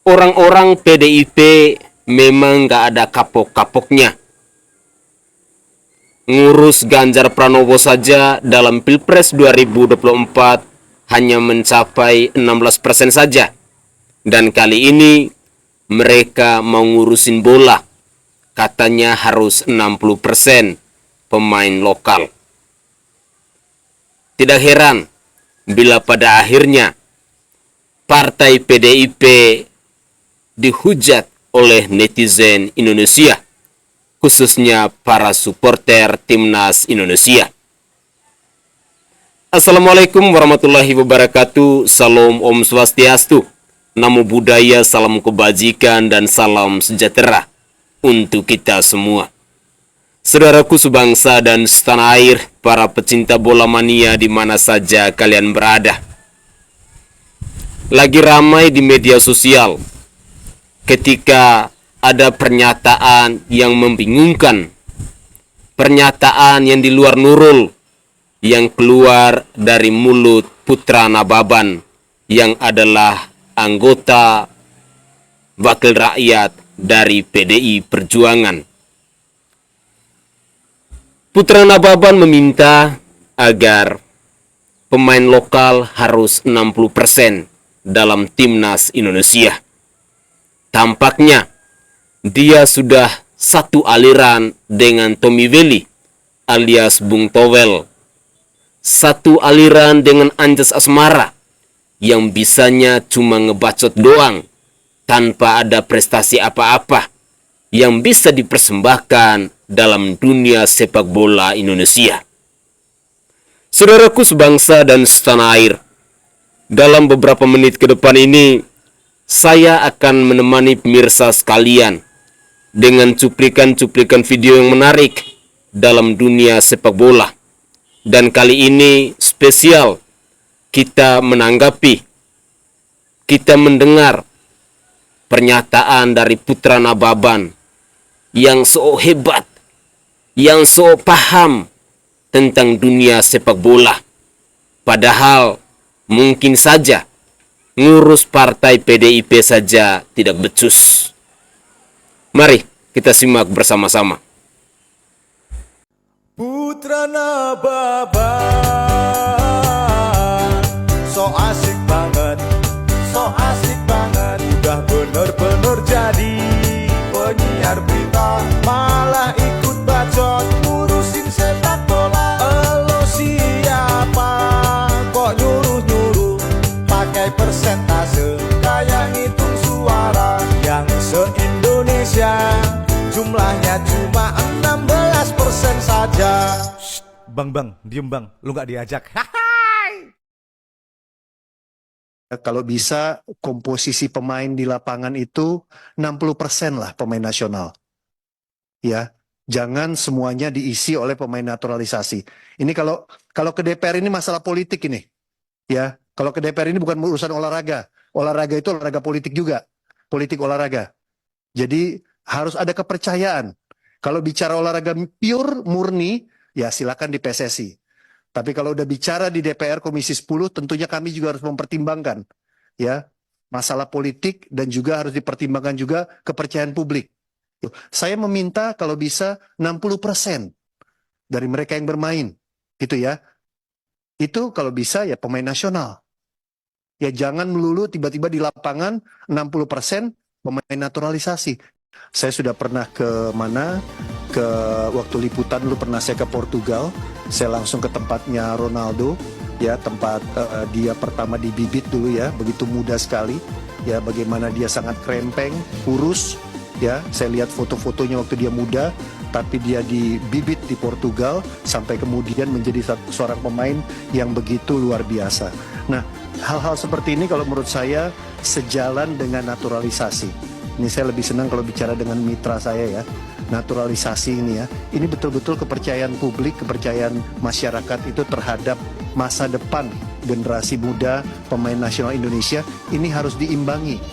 Orang-orang PDIP memang gak ada kapok-kapoknya. Ngurus Ganjar Pranowo saja dalam Pilpres 2024 hanya mencapai 16% saja. Dan kali ini mereka mau ngurusin bola. Katanya harus 60% pemain lokal. Tidak heran bila pada akhirnya partai PDIP dihujat oleh netizen Indonesia, khususnya para supporter timnas Indonesia. Assalamualaikum warahmatullahi wabarakatuh. Salam Om Swastiastu. Namo Buddhaya, salam kebajikan dan salam sejahtera untuk kita semua. Saudaraku sebangsa dan setanah air, para pecinta bola mania di mana saja kalian berada. Lagi ramai di media sosial ketika ada pernyataan yang membingungkan, pernyataan yang di luar nurul, yang keluar dari mulut Putra Nababan yang adalah anggota wakil rakyat dari PDI Perjuangan. Putra Nababan meminta agar pemain lokal harus 60% dalam timnas Indonesia. Tampaknya dia sudah satu aliran dengan Tommy Welly alias Bung Towel. Satu aliran dengan Anjas Asmara yang bisanya cuma ngebacot doang tanpa ada prestasi apa-apa yang bisa dipersembahkan dalam dunia sepak bola Indonesia. Saudaraku sebangsa dan setanah air, dalam beberapa menit ke depan ini saya akan menemani pemirsa sekalian dengan cuplikan-cuplikan video yang menarik dalam dunia sepak bola. Dan kali ini spesial, kita menanggapi, kita mendengar pernyataan dari Putra Nababan yang so hebat, yang so paham tentang dunia sepak bola. Padahal mungkin saja ngurus partai PDIP saja tidak becus. Mari kita simak bersama-sama. Putra Nababan, so asik banget, udah bener-bener jadi penyiar berita, malah ikut bacot ngurusin sepak bola. Elo siapa kok nyuruh-nyuruh pakai persentase kayak ngitung suara yang se-Indonesia jumlahnya cuma 16% saja. Shh, bang, diem bang, lu gak diajak. Kalau bisa komposisi pemain di lapangan itu 60% lah pemain nasional. Ya, jangan semuanya diisi oleh pemain naturalisasi. Ini kalau ke DPR ini masalah politik ini. Ya, kalau ke DPR ini bukan urusan olahraga. Olahraga itu olahraga politik juga. Politik olahraga. Jadi harus ada kepercayaan. Kalau bicara olahraga pure, murni, ya silakan di PSSI. Tapi kalau udah bicara di DPR Komisi 10, tentunya kami juga harus mempertimbangkan ya masalah politik dan juga harus dipertimbangkan juga kepercayaan publik. Saya meminta kalau bisa 60% dari mereka yang bermain, gitu ya. Itu kalau bisa ya pemain nasional. Ya jangan melulu tiba-tiba di lapangan 60% pemain naturalisasi. Saya sudah pernah ke mana, ke waktu liputan dulu pernah saya ke Portugal, saya langsung ke tempatnya Ronaldo, ya tempat dia pertama dibibit dulu ya, begitu muda sekali, ya bagaimana dia sangat krempeng, kurus, ya saya lihat foto-fotonya waktu dia muda, tapi dia dibibit di Portugal sampai kemudian menjadi seorang pemain yang begitu luar biasa. Nah, hal-hal seperti ini kalau menurut saya sejalan dengan naturalisasi. Ini saya lebih senang kalau bicara dengan mitra saya ya, naturalisasi ini ya. Ini betul-betul kepercayaan publik, kepercayaan masyarakat itu terhadap masa depan generasi muda pemain nasional Indonesia. Ini harus diimbangi.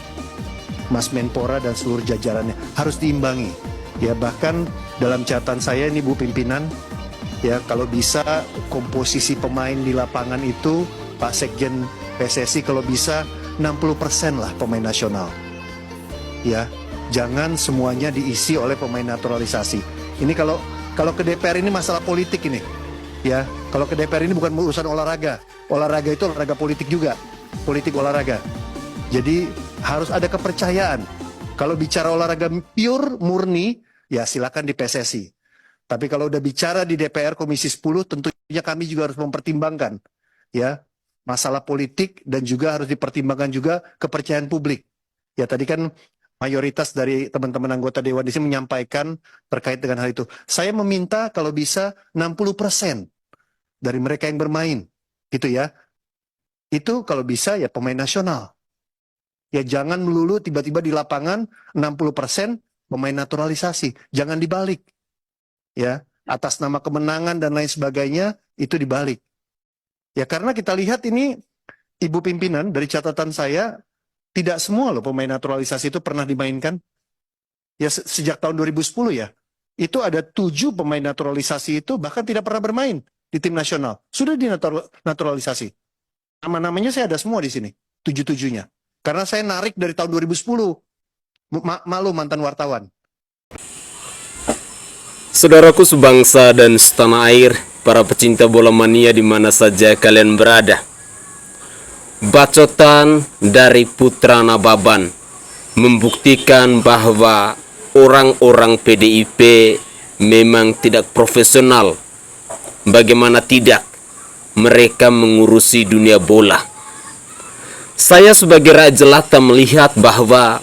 Mas Menpora dan seluruh jajarannya harus diimbangi. Ya bahkan dalam catatan saya ini Bu Pimpinan, ya kalau bisa komposisi pemain di lapangan itu Pak Sekjen PSSI kalau bisa 60% lah pemain nasional. ya. Jangan semuanya diisi oleh pemain naturalisasi. Ini kalau ke DPR ini masalah politik ini, ya. Kalau ke DPR ini bukan urusan olahraga. Olahraga itu olahraga politik juga, politik olahraga. Jadi harus ada kepercayaan. Kalau bicara olahraga pure, murni, ya silakan di PSSI. Tapi kalau udah bicara di DPR Komisi 10, tentunya kami juga harus mempertimbangkan, ya, masalah politik dan juga harus dipertimbangkan juga kepercayaan publik. Ya tadi kan mayoritas dari teman-teman anggota Dewan di sini menyampaikan terkait dengan hal itu. Saya meminta kalau bisa 60% dari mereka yang bermain, gitu ya. Itu kalau bisa ya pemain nasional. Ya jangan melulu tiba-tiba di lapangan 60% pemain naturalisasi. Jangan dibalik. Ya, atas nama kemenangan dan lain sebagainya itu dibalik. Ya karena kita lihat ini Ibu pimpinan dari catatan saya tidak semua loh pemain naturalisasi itu pernah dimainkan. Ya sejak tahun 2010 ya. Itu ada 7 pemain naturalisasi itu bahkan tidak pernah bermain di tim nasional. Sudah dinaturalisasi. Nama-namanya saya ada semua di sini. 7-7-nya. Karena saya narik dari tahun 2010. Malu mantan wartawan. Saudaraku sebangsa dan setanah air, para pecinta bola mania di mana saja kalian berada. Bacotan dari Putra Nababan membuktikan bahwa orang-orang PDIP memang tidak profesional. Bagaimana tidak, mereka mengurusi dunia bola. Saya sebagai rakyat jelata melihat bahwa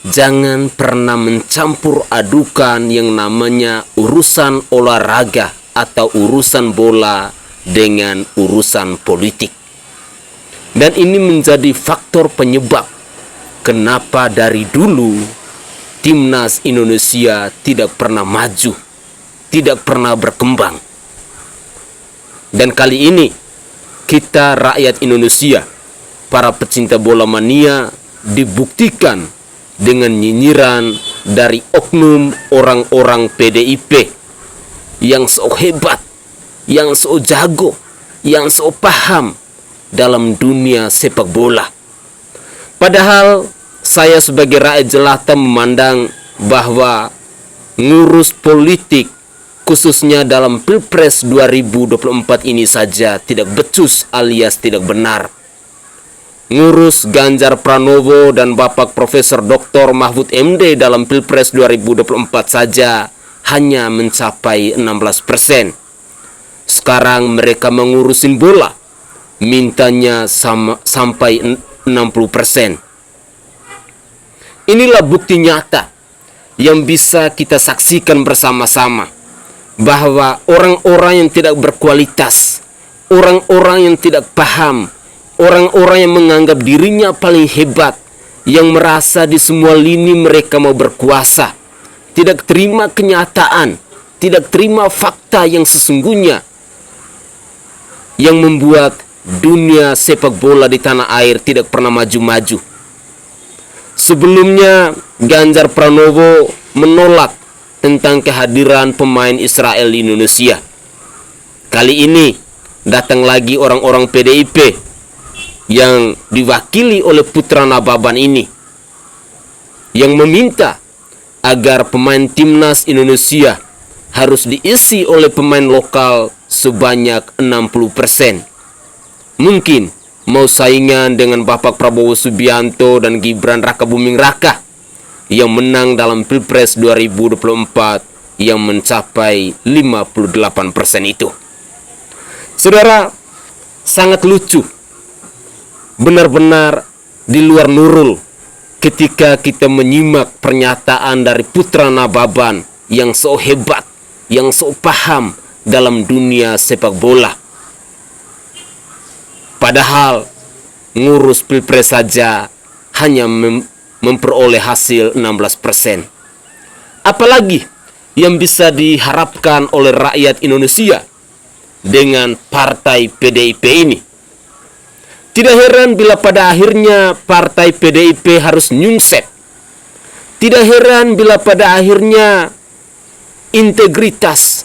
jangan pernah mencampur adukan yang namanya urusan olahraga atau urusan bola dengan urusan politik. Dan ini menjadi faktor penyebab kenapa dari dulu timnas Indonesia tidak pernah maju, tidak pernah berkembang. Dan kali ini kita rakyat Indonesia, para pecinta bola mania, dibuktikan dengan nyinyiran dari oknum orang-orang PDIP yang so hebat, yang so jago, yang so paham dalam dunia sepak bola. Padahal saya sebagai rakyat jelata memandang bahwa ngurus politik khususnya dalam Pilpres 2024 ini saja tidak becus alias tidak benar. Ngurus Ganjar Pranowo dan Bapak Profesor Dr. Mahfud MD dalam Pilpres 2024 saja hanya mencapai 16%. Sekarang mereka mengurusin bola, mintanya sampai 60%. Inilah bukti nyata yang bisa kita saksikan bersama-sama bahwa orang-orang yang tidak berkualitas, orang-orang yang tidak paham, orang-orang yang menganggap dirinya paling hebat, yang merasa di semua lini mereka mau berkuasa, tidak terima kenyataan, tidak terima fakta yang sesungguhnya, yang membuat dunia sepak bola di tanah air tidak pernah maju-maju. Sebelumnya Ganjar Pranowo menolak tentang kehadiran pemain Israel di Indonesia. Kali ini datang lagi orang-orang PDIP yang diwakili oleh Putra Nababan ini, yang meminta agar pemain timnas Indonesia harus diisi oleh pemain lokal sebanyak 60%. Mungkin mau saingan dengan Bapak Prabowo Subianto dan Gibran Rakabuming Raka yang menang dalam Pilpres 2024 yang mencapai 58% itu. Saudara, sangat lucu, benar-benar di luar nurul ketika kita menyimak pernyataan dari Putra Nababan yang so hebat, yang so paham dalam dunia sepak bola. Padahal ngurus Pilpres saja hanya memperoleh hasil 16%. Apalagi yang bisa diharapkan oleh rakyat Indonesia dengan partai PDIP ini. Tidak heran bila pada akhirnya partai PDIP harus nyungsep. Tidak heran bila pada akhirnya integritas,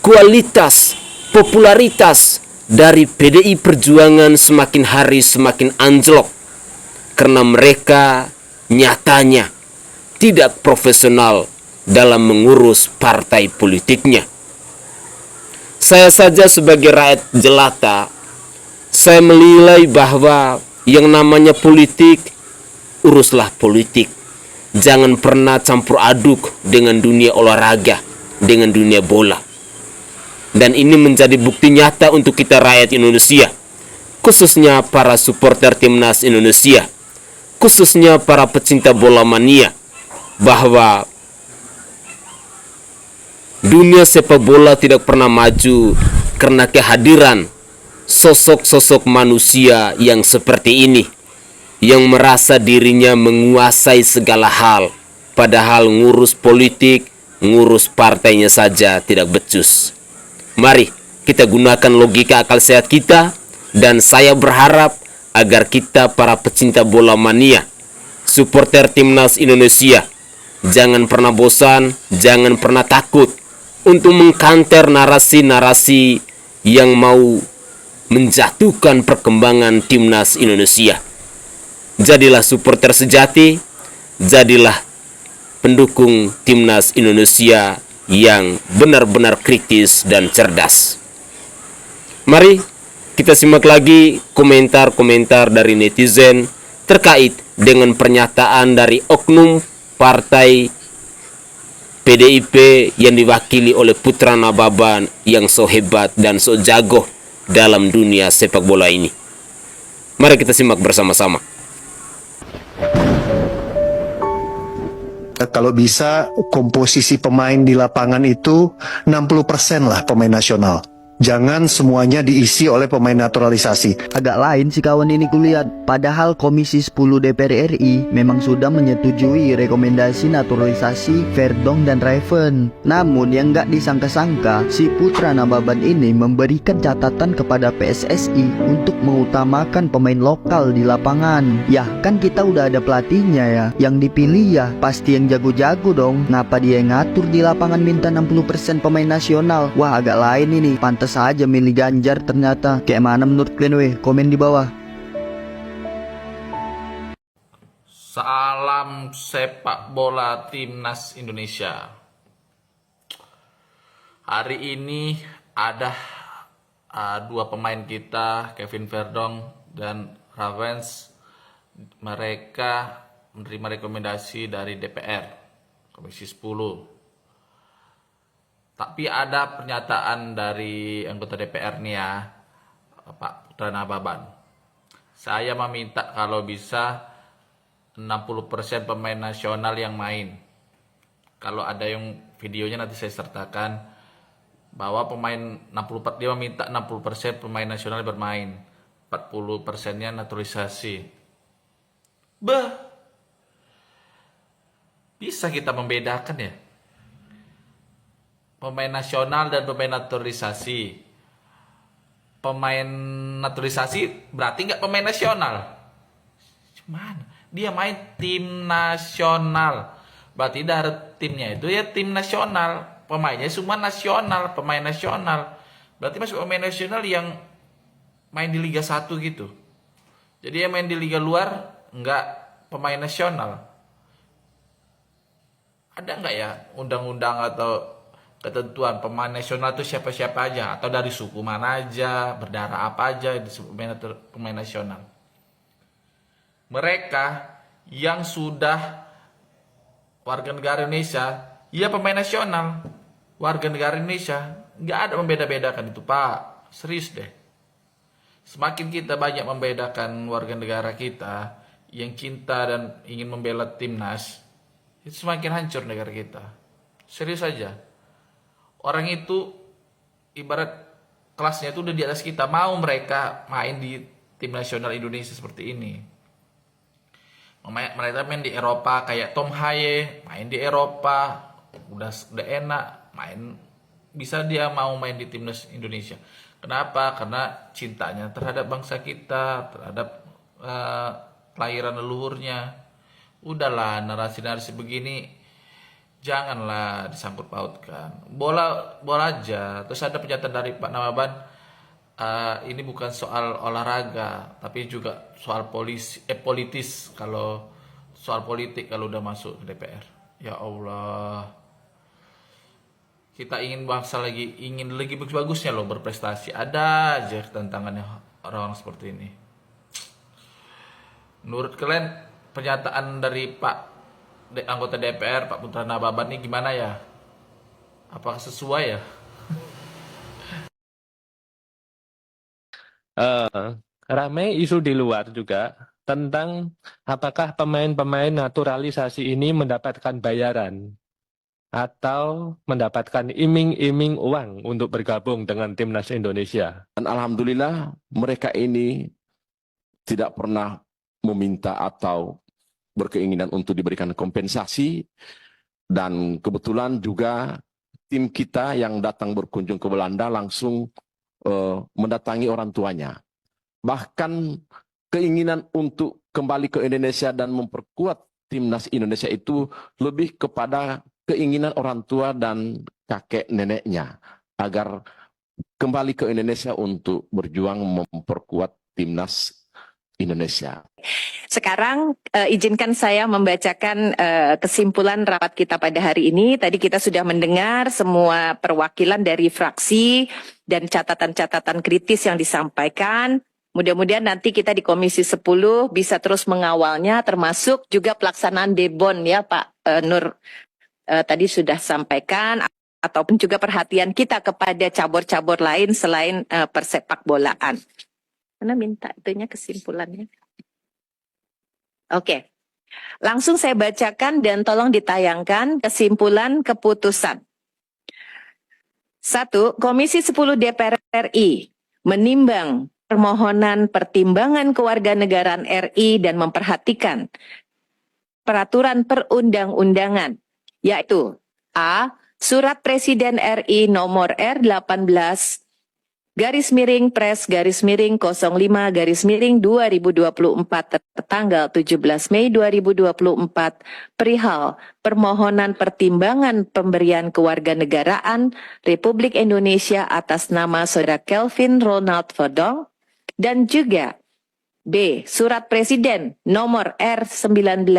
kualitas, popularitas dari PDI Perjuangan semakin hari semakin anjlok, karena mereka nyatanya tidak profesional dalam mengurus partai politiknya. Saya saja sebagai rakyat jelata, saya menilai bahwa yang namanya politik, uruslah politik. Jangan pernah campur aduk dengan dunia olahraga, dengan dunia bola. Dan ini menjadi bukti nyata untuk kita rakyat Indonesia, khususnya para supporter timnas Indonesia, khususnya para pecinta bola mania, bahwa dunia sepak bola tidak pernah maju karena kehadiran sosok-sosok manusia yang seperti ini, yang merasa dirinya menguasai segala hal, padahal ngurus politik, ngurus partainya saja tidak becus. Mari kita gunakan logika akal sehat kita, dan saya berharap agar kita para pecinta bola mania, supporter timnas Indonesia, jangan pernah bosan, jangan pernah takut untuk mengkanter narasi-narasi yang mau menjatuhkan perkembangan timnas Indonesia. Jadilah supporter sejati, jadilah pendukung timnas Indonesia yang benar-benar kritis dan cerdas. Mari kita simak lagi komentar-komentar dari netizen terkait dengan pernyataan dari oknum partai PDIP yang diwakili oleh Putra Nababan yang so hebat dan so jago dalam dunia sepak bola ini. Mari kita simak bersama-sama. Kalau bisa komposisi pemain di lapangan itu 60% lah pemain nasional. Jangan semuanya diisi oleh pemain naturalisasi. Agak lain sih kawan ini kulihat. Padahal Komisi 10 DPR RI memang sudah menyetujui rekomendasi naturalisasi Verdong dan Raven. Namun yang gak disangka-sangka, si Putra Nababan ini memberikan catatan kepada PSSI untuk mengutamakan pemain lokal di lapangan. Ya kan kita udah ada pelatihnya ya. Yang dipilih ya pasti yang jago-jago dong. Ngapa dia yang ngatur di lapangan minta 60% pemain nasional? Wah agak lain ini. Pantas saja milih Ganjar ternyata. Kayak mana menurut kalian weh? Komen di bawah. Salam sepak bola timnas Indonesia. Hari ini ada dua pemain kita, Kevin Verdong dan Ravens. Mereka menerima rekomendasi dari DPR, Komisi 10. Tapi ada pernyataan dari anggota DPR nih ya, Pak Putra Nababan. Saya meminta kalau bisa 60% pemain nasional yang main. Kalau ada yang videonya nanti saya sertakan, bahwa pemain 60%, dia meminta 60% pemain nasional bermain, 40%-nya naturalisasi. Bisa kita membedakan ya? Pemain nasional dan pemain naturalisasi. Pemain naturalisasi berarti nggak pemain nasional. Cuman dia main tim nasional. Berarti dari timnya itu ya tim nasional. Pemainnya semua nasional, pemain nasional. Berarti masuk pemain nasional yang main di Liga 1 gitu. Jadi yang main di Liga luar nggak pemain nasional. Ada nggak ya undang-undang atau ketentuan pemain nasional itu siapa-siapa aja, atau dari suku mana aja, berdarah apa aja disebut pemain nasional? Mereka yang sudah warga negara Indonesia, ya pemain nasional, warga negara Indonesia, nggak ada membeda-bedakan itu Pak, serius deh. Semakin kita banyak membedakan warga negara kita yang cinta dan ingin membela timnas, itu semakin hancur negara kita. Serius aja. Orang itu ibarat kelasnya itu udah di atas kita. Mau mereka main di tim nasional Indonesia seperti ini. Mereka main di Eropa kayak Tom Haye, main di Eropa, udah enak, main bisa dia mau main di timnas Indonesia. Kenapa? Karena cintanya terhadap bangsa kita, terhadap kelahiran leluhurnya. Udahlah, narasi-narasi begini janganlah disangkut pautkan. Bola aja. Terus ada pernyataan dari Pak Nababan, ini bukan soal olahraga, tapi juga soal politis. Kalau soal politik kalau udah masuk ke DPR. Ya Allah. Kita ingin bangsa ingin lagi bagus-bagusnya loh, berprestasi. Ada aja tantangannya orang-orang seperti ini. Menurut kalian pernyataan dari anggota DPR Pak Putra Nababan ini gimana ya? Apakah sesuai ya? Ramai isu di luar juga tentang apakah pemain-pemain naturalisasi ini mendapatkan bayaran atau mendapatkan iming-iming uang untuk bergabung dengan timnas Indonesia. Dan alhamdulillah mereka ini tidak pernah meminta atau berkeinginan untuk diberikan kompensasi, dan kebetulan juga tim kita yang datang berkunjung ke Belanda langsung mendatangi orang tuanya. Bahkan keinginan untuk kembali ke Indonesia dan memperkuat timnas Indonesia itu lebih kepada keinginan orang tua dan kakek neneknya agar kembali ke Indonesia untuk berjuang memperkuat timnas Indonesia. Sekarang izinkan saya membacakan kesimpulan rapat kita pada hari ini. Tadi kita sudah mendengar semua perwakilan dari fraksi dan catatan-catatan kritis yang disampaikan. Mudah-mudahan nanti kita di Komisi 10 bisa terus mengawalnya, termasuk juga pelaksanaan debon ya Pak Nur. Tadi sudah sampaikan, ataupun juga perhatian kita kepada cabur-cabur lain selain persepak bolaan. Mana minta itunya kesimpulannya. Oke, langsung saya bacakan dan tolong ditayangkan kesimpulan keputusan. 1. Komisi 10 DPR RI menimbang permohonan pertimbangan kewarganegaraan RI dan memperhatikan peraturan perundang-undangan, yaitu A. Surat Presiden RI nomor R18 /Pres/05/2024 tertanggal 17 Mei 2024 perihal permohonan pertimbangan pemberian kewarganegaraan Republik Indonesia atas nama Saudara Kelvin Ronald Verdonk, dan juga B. Surat Presiden nomor R19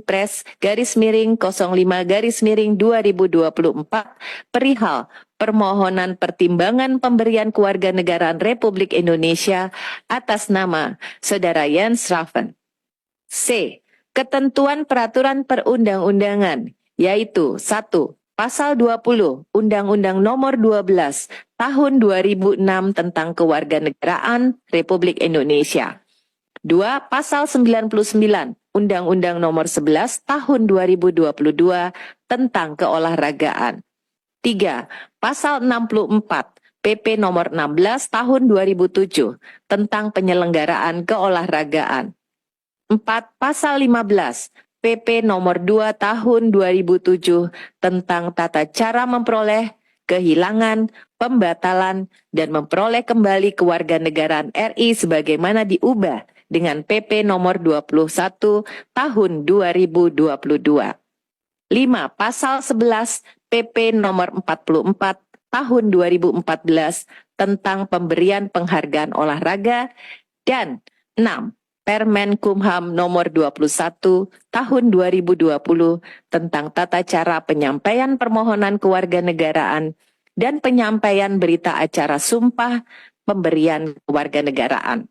/Pres/05/2024 perihal permohonan pertimbangan pemberian kewarganegaraan Republik Indonesia atas nama Saudara Jens Raffen. C. Ketentuan peraturan perundang-undangan, yaitu 1. Pasal 20 Undang-Undang Nomor 12 Tahun 2006 tentang Kewarganegaraan Republik Indonesia. 2. Pasal 99 Undang-Undang Nomor 11 Tahun 2022 tentang Keolahragaan. 3. Pasal 64 PP Nomor 16 Tahun 2007 tentang Penyelenggaraan Keolahragaan. 4. Pasal 15 PP Nomor 2 Tahun 2007 tentang tata cara memperoleh, kehilangan, pembatalan, dan memperoleh kembali kewarganegaraan RI sebagaimana diubah dengan PP Nomor 21 Tahun 2022. 5. Pasal 11 PP Nomor 44 Tahun 2014 tentang pemberian penghargaan olahraga, dan 6. Permen-Kumham Nomor 21 Tahun 2020 tentang tata cara penyampaian permohonan kewarganegaraan dan penyampaian berita acara sumpah pemberian kewarganegaraan.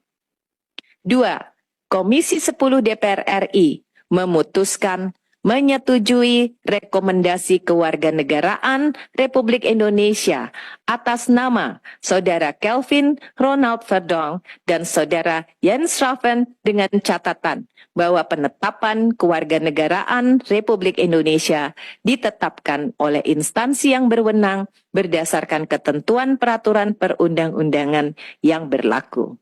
2. Komisi 10 DPR RI memutuskan menyetujui rekomendasi kewarganegaraan Republik Indonesia atas nama Saudara Kelvin Ronald Verdonk dan Saudara Jens Raffen dengan catatan bahwa penetapan kewarganegaraan Republik Indonesia ditetapkan oleh instansi yang berwenang berdasarkan ketentuan peraturan perundang-undangan yang berlaku.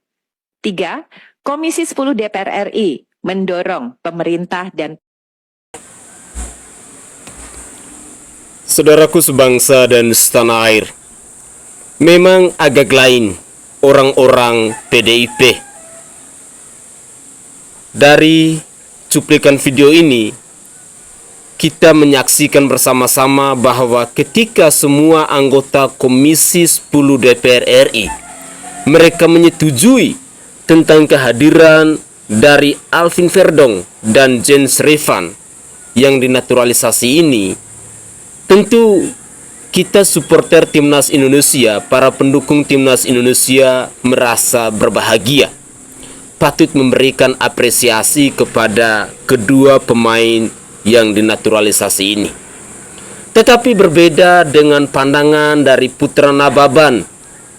3. Komisi 10 DPR RI mendorong pemerintah dan Saudaraku sebangsa dan setanah air, memang agak lain orang-orang PDIP. Dari cuplikan video ini, kita menyaksikan bersama-sama bahwa ketika semua anggota Komisi 10 DPR RI, mereka menyetujui tentang kehadiran dari Alvin Verdong dan Jens Revan yang dinaturalisasi ini, tentu kita supporter Timnas Indonesia, para pendukung Timnas Indonesia merasa berbahagia, patut memberikan apresiasi kepada kedua pemain yang dinaturalisasi ini. Tetapi berbeda dengan pandangan dari Putra Nababan,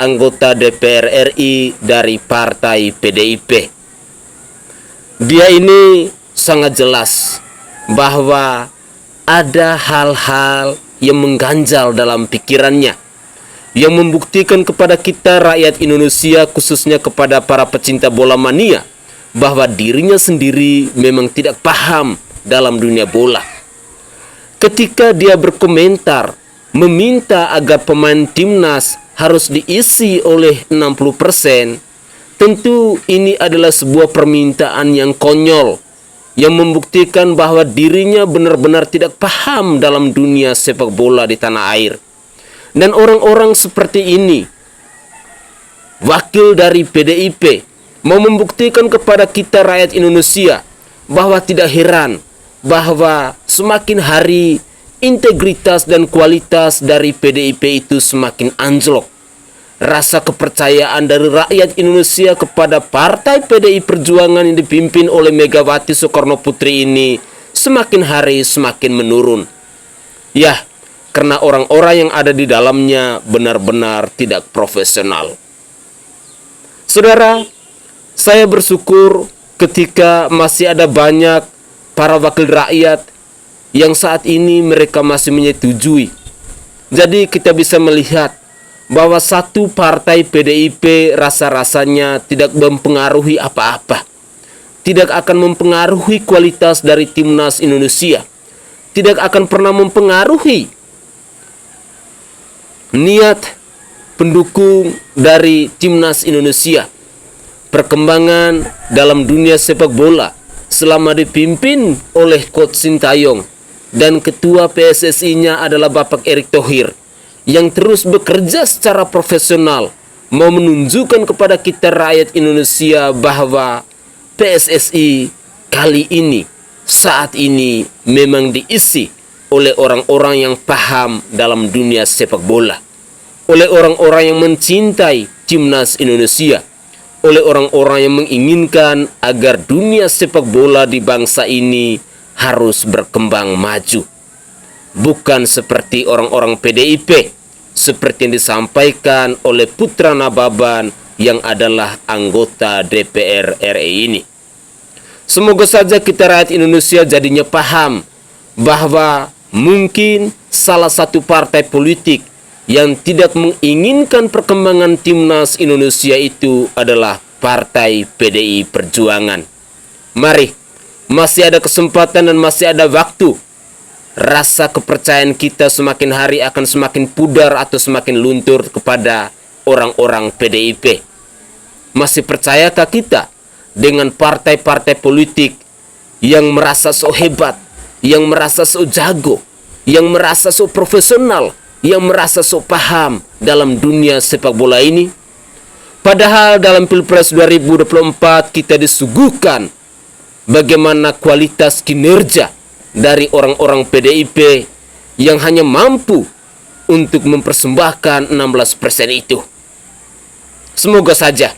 anggota DPR RI dari Partai PDIP. Dia ini sangat jelas bahwa ada hal-hal yang mengganjal dalam pikirannya, yang membuktikan kepada kita rakyat Indonesia, khususnya kepada para pecinta bola mania, bahwa dirinya sendiri memang tidak paham dalam dunia bola. Ketika dia berkomentar meminta agar pemain timnas harus diisi oleh 60%, tentu ini adalah sebuah permintaan yang konyol, yang membuktikan bahwa dirinya benar-benar tidak paham dalam dunia sepak bola di tanah air. Dan orang-orang seperti ini, wakil dari PDIP, mau membuktikan kepada kita rakyat Indonesia bahwa tidak heran bahwa semakin hari integritas dan kualitas dari PDIP itu semakin anjlok. Rasa kepercayaan dari rakyat Indonesia kepada Partai PDI Perjuangan yang dipimpin oleh Megawati Soekarno Putri ini semakin hari semakin menurun. Ya, karena orang-orang yang ada di dalamnya benar-benar tidak profesional. Saudara, saya bersyukur ketika masih ada banyak para wakil rakyat yang saat ini mereka masih menyetujui. Jadi kita bisa melihat bahwa satu partai PDIP rasa-rasanya tidak mempengaruhi apa-apa, tidak akan mempengaruhi kualitas dari Timnas Indonesia, tidak akan pernah mempengaruhi niat pendukung dari Timnas Indonesia. Perkembangan dalam dunia sepak bola selama dipimpin oleh Coach Sintayong dan ketua PSSI-nya adalah Bapak Erick Thohir, yang terus bekerja secara profesional, mau menunjukkan kepada kita rakyat Indonesia bahwa PSSI kali ini, saat ini memang diisi oleh orang-orang yang paham dalam dunia sepak bola, oleh orang-orang yang mencintai Timnas Indonesia, oleh orang-orang yang menginginkan agar dunia sepak bola di bangsa ini harus berkembang maju. Bukan seperti orang-orang PDIP, seperti yang disampaikan oleh Putra Nababan yang adalah anggota DPR RI ini. Semoga saja kita rakyat Indonesia jadinya paham bahwa mungkin salah satu partai politik yang tidak menginginkan perkembangan Timnas Indonesia itu adalah Partai PDI Perjuangan. Mari, masih ada kesempatan dan masih ada waktu. Rasa kepercayaan kita semakin hari akan semakin pudar atau semakin luntur kepada orang-orang PDIP. Masih percayakah kita dengan partai-partai politik yang merasa so hebat, yang merasa so jago, yang merasa so profesional, yang merasa so paham dalam dunia sepak bola ini? Padahal dalam Pilpres 2024 kita disuguhkan bagaimana kualitas kinerja dari orang-orang PDIP yang hanya mampu untuk mempersembahkan 16% itu. Semoga saja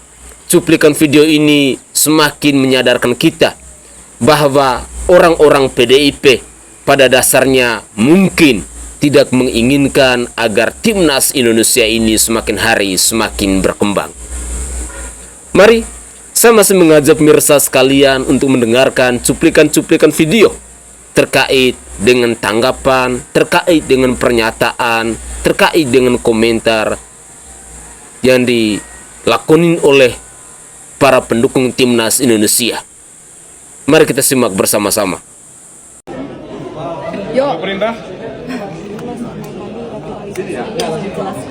cuplikan video ini semakin menyadarkan kita bahwa orang-orang PDIP pada dasarnya mungkin tidak menginginkan agar Timnas Indonesia ini semakin hari semakin berkembang. Mari, saya masih mengajak pemirsa sekalian untuk mendengarkan cuplikan-cuplikan video terkait dengan tanggapan, terkait dengan pernyataan, terkait dengan komentar yang dilakukan oleh para pendukung Timnas Indonesia. Mari kita simak bersama-sama. Yuk.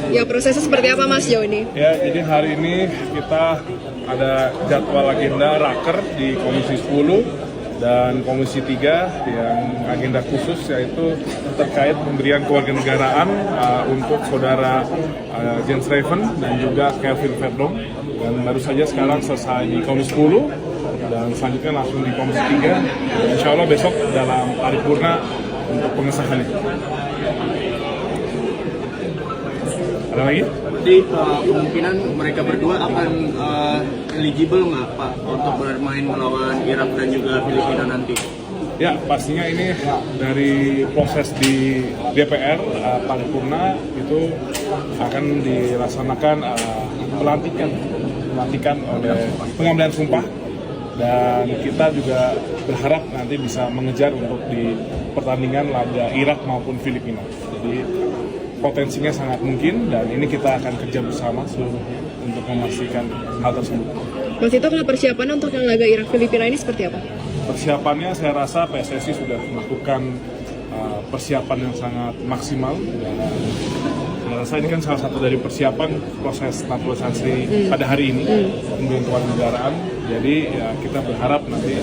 Ya, prosesnya seperti apa Mas Jo ini? Ya, jadi hari ini kita ada jadwal agenda raker di Komisi 10 dan Komisi 3 yang agenda khusus yaitu terkait pemberian kewarganegaraan untuk saudara Jens Revan dan juga Kelvin Verdong. Dan baru saja sekarang selesai di Komisi 10 dan selanjutnya langsung di Komisi 3. Insya Allah besok dalam paripurna untuk pengesahannya. Ada lagi? Jadi kemungkinan mereka berdua akan eligible nggak Pak untuk bermain melawan Irak dan juga Filipina nanti? Ya, pastinya ini dari proses di DPR paripurna itu akan dilaksanakan pelantikan oleh pengambilan sumpah, dan kita juga berharap nanti bisa mengejar untuk di pertandingan laga Irak maupun Filipina. Jadi potensinya sangat mungkin, dan ini kita akan kerja bersama seluruhnya untuk memastikan hal tersebut. Mas Tito, kalau persiapannya untuk yang laga Irak Filipina ini seperti apa? Persiapannya saya rasa PSSI sudah melakukan persiapan yang sangat maksimal, dan saya rasa ini kan salah satu dari persiapan proses naturalisasi pada hari ini kemudian kewarganegaraan. Jadi ya kita berharap nanti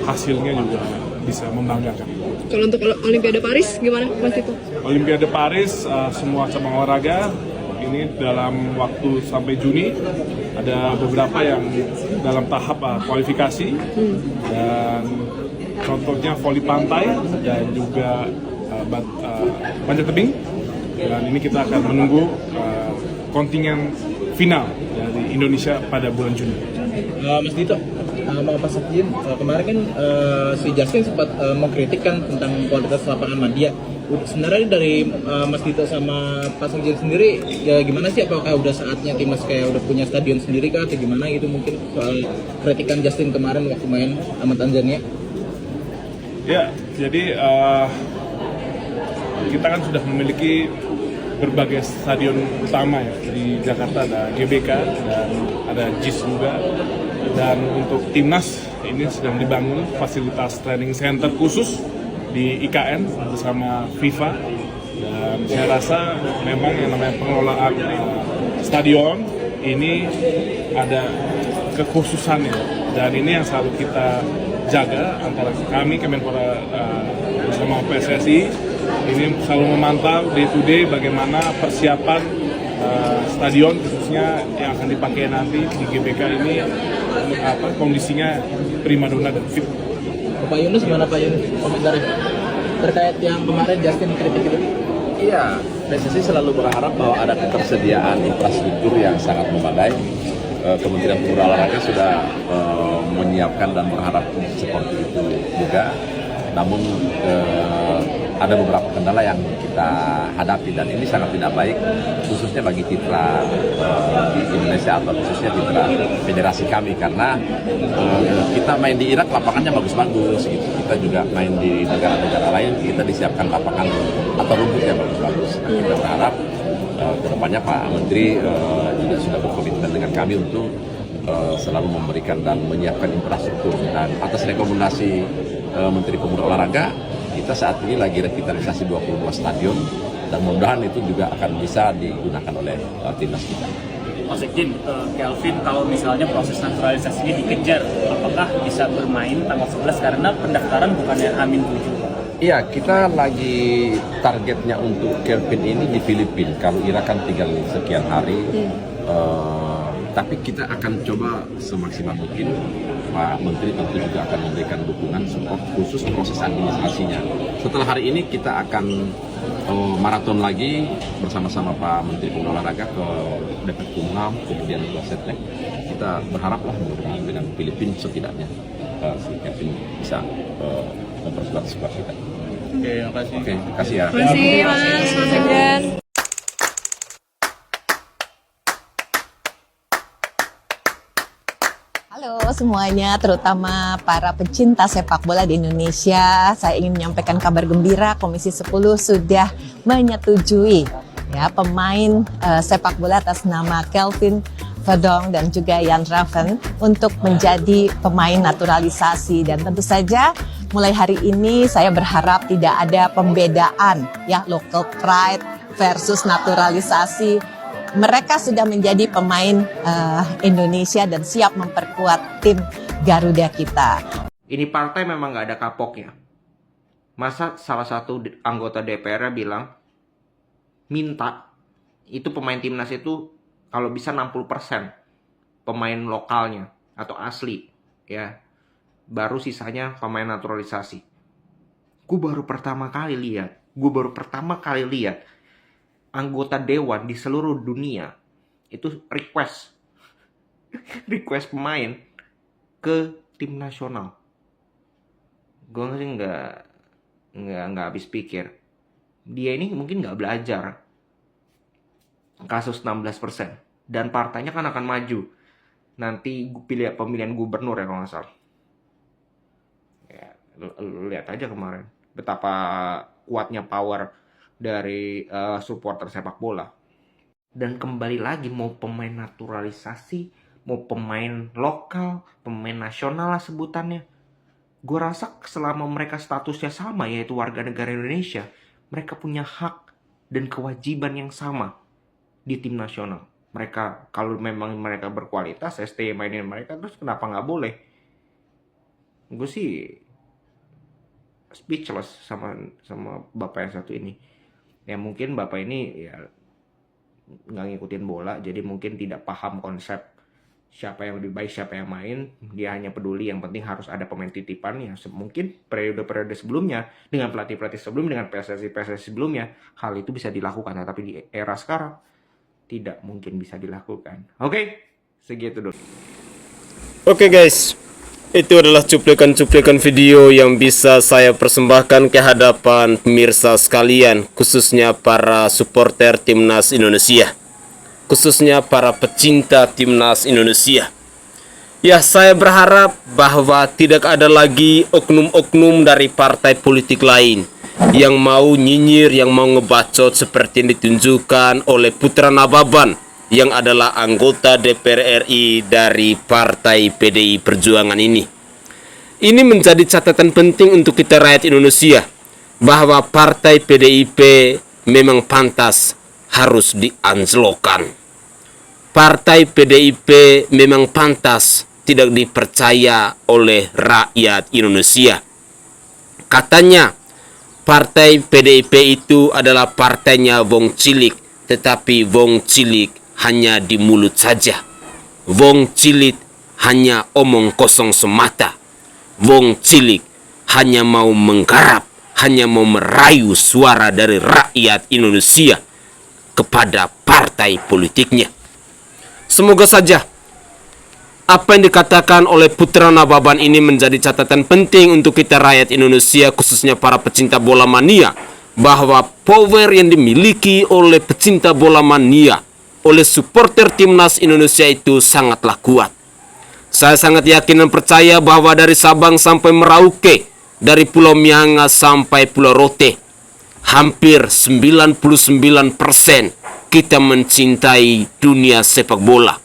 hasilnya juga bisa membanggakan. Kalau untuk Olimpiade Paris gimana Mas Tito? Olimpiade Paris semua cabang olahraga ini dalam waktu sampai Juni, ada beberapa yang dalam tahap kualifikasi, dan contohnya voli pantai dan juga panjat tebing, dan ini kita akan menunggu kontingen final dari Indonesia pada bulan Juni. Mas Dito, mau Pak Sekjen, kemarin kan si Justin sempat mengkritik kan tentang kualitas lapangan Madia. Sebenarnya dari Mas Dito sama Pak Sekjen sendiri, ya gimana sih? Apakah udah saatnya timnas kayak udah punya stadion sendiri kah? Atau gimana gitu mungkin soal kritikan Justin kemarin waktu main sama Tanzania? Ya, jadi kita kan sudah memiliki berbagai stadion utama ya. Di Jakarta ada GBK dan ada JIS juga. Dan untuk timnas ini sedang dibangun fasilitas training center khusus di IKN bersama FIFA, dan saya rasa memang yang namanya pengelolaan stadion ini ada kekhususannya, dan ini yang selalu kita jaga antara kami Kemenpora bersama PSSI. Ini selalu memantau day to day bagaimana persiapan stadion khususnya yang akan dipakai nanti di GBK ini kondisinya primadona dan fit. Pak Yunus gimana Pak Yunus komentarnya terkait yang kemarin Justin kritik itu? Iya, PSSI selalu berharap bahwa ada ketersediaan infrastruktur yang sangat memadai. Kementerian Pemuda Olahraga sudah menyiapkan dan berharap seperti itu juga. Namun ada beberapa kendala yang kita hadapi, dan ini sangat tidak baik khususnya bagi citra di Indonesia atau khususnya citra federasi kami, karena kita main di Irak lapangannya bagus-bagus gitu. Kita juga main di negara-negara lain, kita disiapkan lapangan atau rumput yang bagus-bagus. Nah, kita berharap kedepannya Pak Menteri juga sudah berkomitmen dengan kami untuk selalu memberikan dan menyiapkan infrastruktur, dan atas rekomendasi Menteri Pemuda Olahraga kita saat ini lagi revitalisasi 22 stadion, dan mudah-mudahan itu juga akan bisa digunakan oleh timnas kita. Mas Sekjen, Kelvin kalau misalnya proses naturalisasi ini dikejar, apakah bisa bermain tanggal 11 karena pendaftaran bukannya H-7? Iya, kita lagi targetnya untuk Kelvin ini di Filipina. Kalau Irak kan tinggal sekian hari. Tapi kita akan coba semaksimal mungkin. Pak Menteri tentu juga akan memberikan dukungan support khusus proses administrasinya. Setelah hari ini kita akan maraton lagi bersama-sama Pak Menteri Pemuda Olahraga ke Departemen kemudian ke Setnek. Kita berharaplah dengan Filipina setidaknya si Kevin bisa memperkuat squad kita. Oke, terima kasih. Oke, terima kasih ya. Terima kasih Mas Sekjen. Halo semuanya, terutama para pecinta sepak bola di Indonesia. Saya ingin menyampaikan kabar gembira, Komisi 10 sudah menyetujui ya pemain sepak bola atas nama Kelvin Verdonk dan juga Jan Raven untuk menjadi pemain naturalisasi. Dan tentu saja mulai hari ini saya berharap tidak ada pembedaan ya, local pride versus naturalisasi. Mereka sudah menjadi pemain Indonesia dan siap memperkuat tim Garuda kita. Ini partai memang nggak ada kapoknya. Masa salah satu anggota DPR bilang minta itu pemain timnas itu kalau bisa 60% pemain lokalnya atau asli ya. baru sisanya pemain naturalisasi. Gue baru pertama kali lihat anggota dewan di seluruh dunia itu request pemain ke tim nasional. Gue sih nggak habis pikir. Dia ini mungkin nggak belajar kasus 16%, dan partainya kan akan maju nanti pemilihan gubernur ya kalau nggak salah. Ya, lu lihat aja kemarin betapa kuatnya power dari supporter sepak bola. Dan kembali lagi, mau pemain naturalisasi, mau pemain lokal, pemain nasional lah sebutannya, gue rasa selama mereka statusnya sama, yaitu warga negara Indonesia, mereka punya hak dan kewajiban yang sama di tim nasional. Mereka, kalau memang mereka berkualitas, STY mainin mereka, terus kenapa nggak boleh? Gue sih speechless sama bapak yang satu ini. Ya mungkin bapak ini ya nggak ngikutin bola, jadi mungkin tidak paham konsep siapa yang lebih baik, siapa yang main. Dia hanya peduli yang penting harus ada pemain titipan. Ya mungkin periode-periode sebelumnya dengan pelatih-pelatih sebelumnya, dengan PSSI sebelumnya, hal itu bisa dilakukan. Nah, tapi di era sekarang tidak mungkin bisa dilakukan. Oke, segitu dulu. Oke guys, itu adalah cuplikan-cuplikan video yang bisa saya persembahkan ke hadapan pemirsa sekalian, khususnya para supporter timnas Indonesia, khususnya para pecinta timnas Indonesia. Ya, saya berharap bahwa tidak ada lagi oknum-oknum dari partai politik lain yang mau nyinyir, yang mau ngebacot seperti yang ditunjukkan oleh Putra Nababan yang adalah anggota DPR RI dari Partai PDI Perjuangan ini. Ini menjadi catatan penting untuk kita rakyat Indonesia, bahwa Partai PDIP memang pantas harus dianjlokkan. Partai PDIP memang pantas tidak dipercaya oleh rakyat Indonesia. Katanya Partai PDIP itu adalah partainya wong cilik, tetapi wong cilik hanya di mulut saja. Wong cilik hanya omong kosong semata. Wong cilik hanya mau menggarap, hanya mau merayu suara dari rakyat Indonesia kepada partai politiknya. Semoga saja apa yang dikatakan oleh Putra Nababan ini menjadi catatan penting untuk kita rakyat Indonesia, khususnya para pecinta bola mania, bahwa power yang dimiliki oleh pecinta bola mania, oleh supporter timnas Indonesia itu sangatlah kuat. Saya sangat yakin dan percaya bahwa dari Sabang sampai Merauke, dari Pulau Miangas sampai Pulau Rote, hampir 99% kita mencintai dunia sepak bola.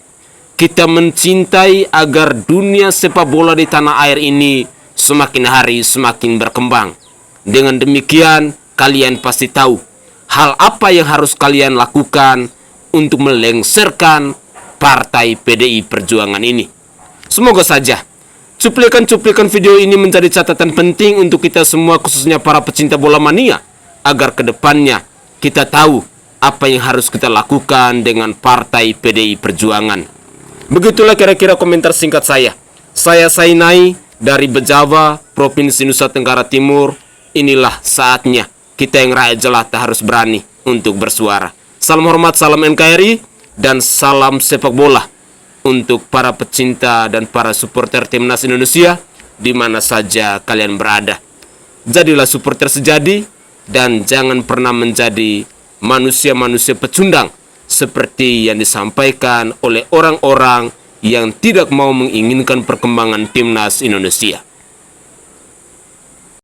Kita mencintai agar dunia sepak bola di tanah air ini semakin hari semakin berkembang. Dengan demikian, kalian pasti tahu hal apa yang harus kalian lakukan untuk melengsarkan Partai PDI Perjuangan ini. Semoga saja cuplikan-cuplikan video ini menjadi catatan penting untuk kita semua, khususnya para pecinta bola mania, agar kedepannya kita tahu apa yang harus kita lakukan dengan Partai PDI Perjuangan. Begitulah kira-kira komentar singkat saya. Saya Sainai dari Bejawa, Provinsi Nusa Tenggara Timur. Inilah saatnya kita yang rakyat jelata harus berani untuk bersuara. Salam hormat, salam NKRI, dan salam sepak bola untuk para pecinta dan para supporter timnas Indonesia di mana saja kalian berada. Jadilah supporter sejati dan jangan pernah menjadi manusia-manusia pecundang seperti yang disampaikan oleh orang-orang yang tidak mau menginginkan perkembangan timnas Indonesia.